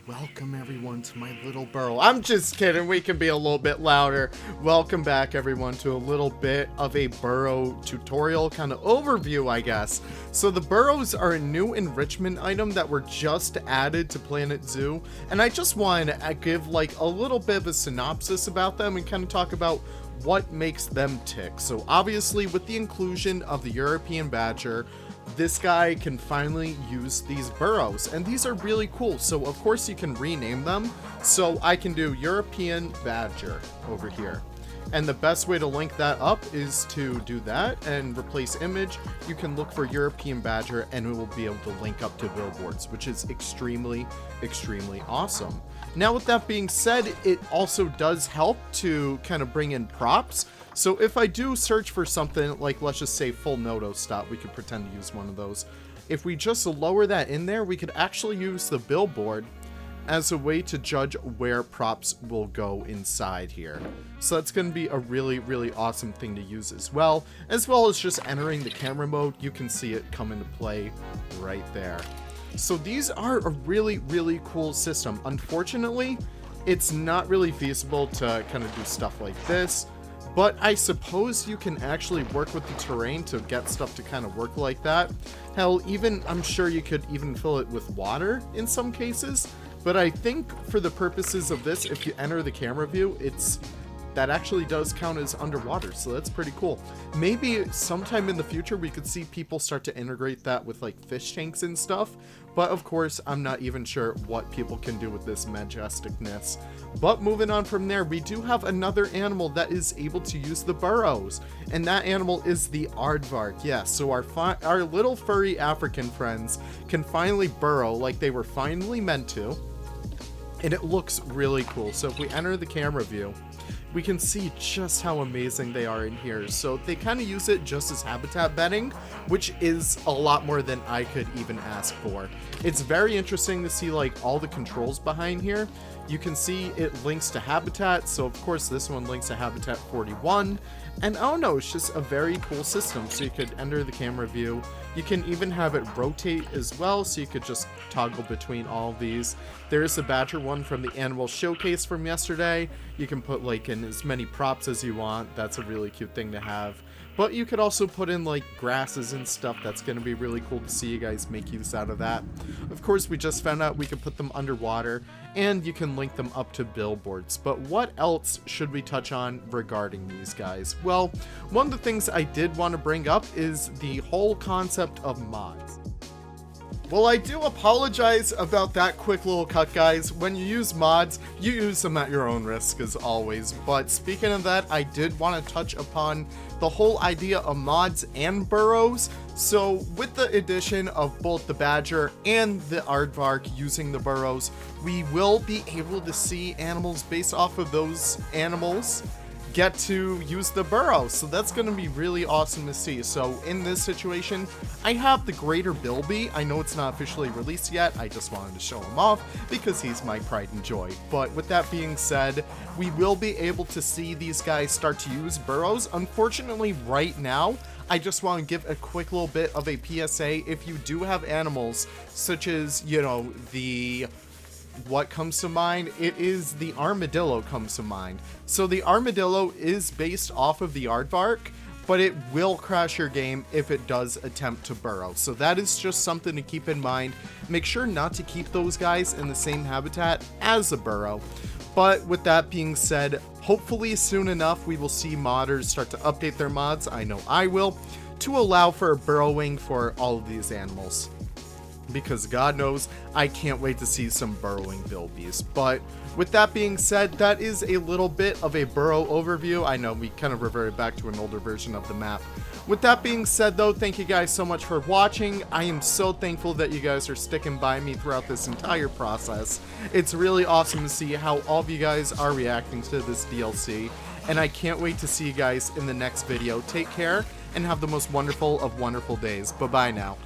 welcome everyone to my little burrow. I'm just kidding, we can be a little bit louder. Welcome back everyone to a little bit of a burrow tutorial kind of overview, I guess. So the burrows are a new enrichment item that were just added to Planet Zoo, and I just wanted to give like a little bit of a synopsis about them and kind of talk about what makes them tick. So obviously with the inclusion of the European badger, this guy can finally use these burrows, and these are really cool. So of course you can rename them. So I can do European badger over here, and the best way to link that up is to do that and replace image. You can look for European badger and it will be able to link up to billboards, which is extremely awesome. Now with that being said, it also does help to kind of bring in props. So if I do search for something like, let's just say full noto stop, we could pretend to use one of those. If we just lower that in there, we could actually use the billboard as a way to judge where props will go inside here. So that's going to be a really awesome thing to use as well as just entering the camera mode. You can see it come into play right there. So these are a really cool system. Unfortunately, it's not really feasible to kind of do stuff like this, but I suppose you can actually work with the terrain to get stuff to kind of work like that. Hell, even I'm sure you could even fill it with water in some cases, but I think for the purposes of this, if you enter the camera view, that actually does count as underwater, so that's pretty cool. Maybe sometime in the future we could see people start to integrate that with like fish tanks and stuff, but of course I'm not even sure what people can do with this majesticness. But moving on from there, we do have another animal that is able to use the burrows, and that animal is the aardvark. Yes, so our little furry African friends can finally burrow like they were finally meant to, and it looks really cool. So if we enter the camera view, we can see just how amazing they are in here. So they kind of use it just as habitat bedding, which is a lot more than I could even ask for. It's very interesting to see like all the controls behind here. You can see it links to habitat, so of course this one links to habitat 41, and I don't know, it's just a very cool system. So you could enter the camera view, you can even have it rotate as well, so you could just toggle between all of these. There's the badger one from the animal showcase from yesterday. You can put like in as many props as you want. That's a really cute thing to have. But you could also put in like grasses and stuff. That's going to be really cool to see you guys make use out of that. Of course, we just found out we could put them underwater, and you can link them up to billboards. But what else should we touch on regarding these guys? Well, one of the things I did want to bring up is the whole concept of mods. Well, I do apologize about that quick little cut, guys. When you use mods, you use them at your own risk as always. But speaking of that, I did want to touch upon the whole idea of mods and burrows. So with the addition of both the badger and the aardvark using the burrows, we will be able to see animals based off of those animals get to use the burrow. So that's going to be really awesome to see. So in this situation, I have the greater bilby. I know it's not officially released yet. I just wanted to show him off because he's my pride and joy. But with that being said, we will be able to see these guys start to use burrows. Unfortunately, right now, I just want to give a quick little bit of a PSA. If you do have animals such as, you know, what comes to mind? It is the armadillo comes to mind. So the armadillo is based off of the aardvark, but it will crash your game if it does attempt to burrow. So that is just something to keep in mind. Make sure not to keep those guys in the same habitat as a burrow. But with that being said, hopefully soon enough we will see modders start to update their mods, I know I will, to allow for burrowing for all of these animals. Because God knows, I can't wait to see some burrowing bilbies. But with that being said, that is a little bit of a burrow overview. I know we kind of reverted back to an older version of the map. With that being said though, thank you guys so much for watching. I am so thankful that you guys are sticking by me throughout this entire process. It's really awesome to see how all of you guys are reacting to this DLC. And I can't wait to see you guys in the next video. Take care and have the most wonderful of wonderful days. Bye-bye now.